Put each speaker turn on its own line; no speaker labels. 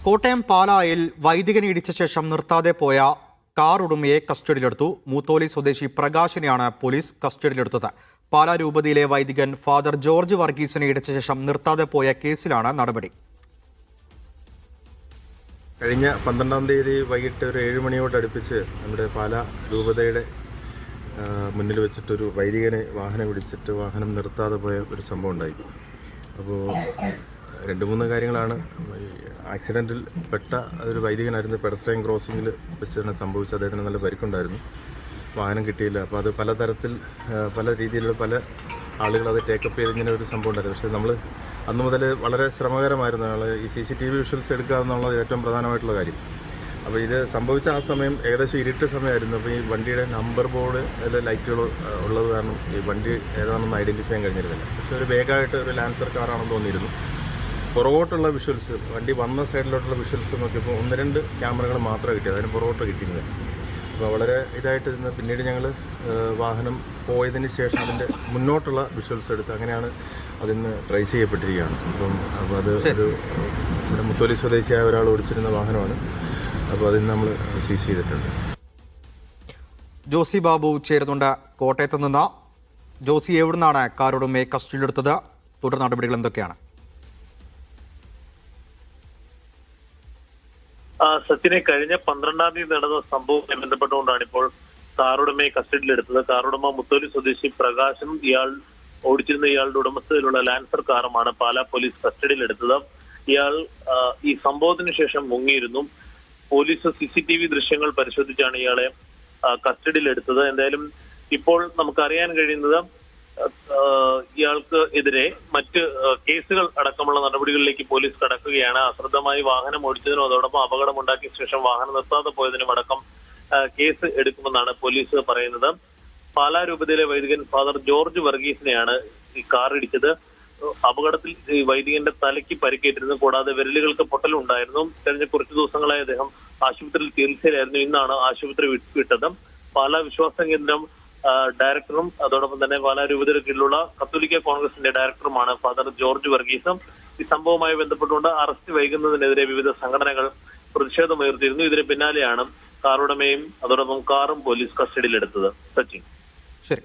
കോട്ടയം പാലായിൽ വൈദികനെ ഇടിച്ച ശേഷം നിർത്താതെ പോയ കാർ ഉടമയെ കസ്റ്റഡിയിലെടുത്തു. മൂത്തോലി സ്വദേശി പ്രകാശിനെയാണ് പോലീസ് കസ്റ്റഡിയിലെടുത്തത്. പാലാ രൂപതയിലെ വൈദികൻ ഫാദർ ജോർജ് വർഗീസിനെ ഇടിച്ച ശേഷം നിർത്താതെ പോയ കേസിലാണ് നടപടി.
കഴിഞ്ഞ 12-ാം തീയതി വൈകിട്ട് ഒരു 7 മണിയോട് അടുപ്പിച്ച് നമ്മുടെ പാലാ രൂപതയുടെ മുന്നിൽ വെച്ചിട്ടൊരു വൈദികനെ വാഹനം ഇടിച്ചിട്ട് വാഹനം നിർത്താതെ പോയ ഒരു സംഭവം ഉണ്ടായി. അപ്പോൾ 2-3 കാര്യങ്ങളാണ്. ആക്സിഡൻറ്റിൽ പെട്ട അതൊരു വൈദികനായിരുന്നു. പെഡസ്ട്രിയൻ ക്രോസിങ്ങിൽ വെച്ചാണ് സംഭവിച്ചത്. അദ്ദേഹത്തിന് നല്ല പരിക്കുണ്ടായിരുന്നു. വാഹനം കിട്ടിയില്ല. അപ്പോൾ അത് പലതരത്തിൽ പല രീതിയിലുള്ള പല ആളുകൾ അത് ടേക്കപ്പ് ചെയ്ത് ഇങ്ങനെ ഒരു സംഭവം ഉണ്ടായിരുന്നു. പക്ഷേ നമ്മൾ അന്ന് മുതൽ വളരെ ശ്രമകരമായിരുന്നു. ഈ CCTV വിഷ്വൽസ് എടുക്കുക എന്നുള്ളത് ഏറ്റവും പ്രധാനമായിട്ടുള്ള കാര്യം. അപ്പോൾ ഇത് സംഭവിച്ച ആ സമയം ഏകദേശം ഇരുട്ട് സമയമായിരുന്നു. അപ്പോൾ ഈ വണ്ടിയുടെ നമ്പർ ബോർഡ് ലൈറ്റുകൾ ഉള്ളത് കാരണം ഈ വണ്ടി ഏതാണെന്ന് ഐഡൻറ്റിഫൈ ചെയ്യാൻ കഴിഞ്ഞിരുന്നില്ല. പക്ഷേ ഒരു വേഗമായിട്ട് ഒരു ലാൻസർ കാറാണെന്ന് തോന്നിയിരുന്നു. പുറകോട്ടുള്ള വിഷ്വൽസ്, വണ്ടി വന്ന സൈഡിലോട്ടുള്ള വിഷ്വൽസ് നോക്കിയപ്പോൾ 1-2 ക്യാമറകൾ മാത്രമേ കിട്ടിയത്. അതിന് പുറകോട്ട് കിട്ടിയിരുന്നില്ല. അപ്പോൾ വളരെ ഇതായിട്ട് ഇരുന്ന് പിന്നീട് ഞങ്ങൾ വാഹനം പോയതിന് ശേഷം അതിൻ്റെ മുന്നോട്ടുള്ള വിഷ്വൽസ് എടുത്ത് അങ്ങനെയാണ് അതിന്ന് ട്രേസ് ചെയ്യപ്പെട്ടിരിക്കുകയാണ്. അപ്പോൾ അത് ഒരു ഇവിടെ മൂത്തോലി സ്വദേശിയായ ഒരാൾ ഓടിച്ചിരുന്ന വാഹനമാണ്. അപ്പോൾ അതിന് നമ്മൾ സീസ് ചെയ്തിട്ടുണ്ട്.
ജോസി ബാബു ചേരുന്നുണ്ട് കോട്ടയത്ത് നിന്ന്. ജോസി, എവിടുന്നാണ് കാർ ഉടമയെ കസ്റ്റഡിയിലെടുത്തത്? തുടർ നടപടികൾ എന്തൊക്കെയാണ്?
സത്യനെ, കഴിഞ്ഞ 12-ാം തീയതി നടന്ന സംഭവവുമായി ബന്ധപ്പെട്ടുകൊണ്ടാണ് ഇപ്പോൾ കാറുടമയെ കസ്റ്റഡിയിലെടുത്തത്. കാറുടമ മുത്തോലി സ്വദേശി പ്രകാശും ഓടിച്ചിരുന്ന ഇയാളുടെ ഉടമസ്ഥതയിലുള്ള ലാൻസർ കാറുമാണ് പാലാ പോലീസ് കസ്റ്റഡിയിലെടുത്തത്. ഇയാൾ ഈ സംഭവത്തിന് ശേഷം മുങ്ങിയിരുന്നു. പോലീസ് CCTV ദൃശ്യങ്ങൾ പരിശോധിച്ചാണ് ഇയാളെ കസ്റ്റഡിയിലെടുത്തത്. എന്തായാലും ഇപ്പോൾ നമുക്കറിയാൻ കഴിയുന്നത് ഇയാൾക്ക് എതിരെ മറ്റ് കേസുകൾ അടക്കമുള്ള നടപടികളിലേക്ക് പോലീസ് കടക്കുകയാണ്. അശ്രദ്ധമായി വാഹനം ഓടിച്ചതിനും അതോടൊപ്പം അപകടമുണ്ടാക്കിയ ശേഷം വാഹനം നിർത്താതെ പോയതിനും അടക്കം കേസ് എടുക്കുമെന്നാണ് പോലീസ് പറയുന്നത്. പാലാ രൂപതയിലെ വൈദികൻ ഫാദർ ജോർജ് വർഗീസിനെയാണ് ഈ കാർ ഇടിച്ചത്. അപകടത്തിൽ ഈ വൈദികന്റെ തലയ്ക്ക് പരിക്കേറ്റിരുന്നു. കൂടാതെ വിരലുകൾക്ക് പൊട്ടലുണ്ടായിരുന്നു. കഴിഞ്ഞ കുറച്ചു ദിവസങ്ങളായി അദ്ദേഹം ആശുപത്രിയിൽ ചികിത്സയിലായിരുന്നു. ഇന്നാണ് ആശുപത്രി വിട്ടത്. പാലാ വിശ്വാസ കേന്ദ്രം ഡയറക്ടറും അതോടൊപ്പം തന്നെ പാലാ രൂപതയുടെ കീഴിലുള്ള കത്തോലിക്ക കോൺഗ്രസിന്റെ ഡയറക്ടറുമാണ് ഫാദർ ജോർജ് വർഗീസ്. ഈ സംഭവവുമായി ബന്ധപ്പെട്ടുകൊണ്ട് അറസ്റ്റ് വൈകുന്നതിനെതിരെ വിവിധ സംഘടനകൾ പ്രതിഷേധമുയർത്തിയിരുന്നു. ഇതിന് പിന്നാലെയാണ് കാറുടമയും അതോടൊപ്പം കാറും പോലീസ് കസ്റ്റഡിയിലെടുത്തത്. സച്ചിൻ.
ശരി.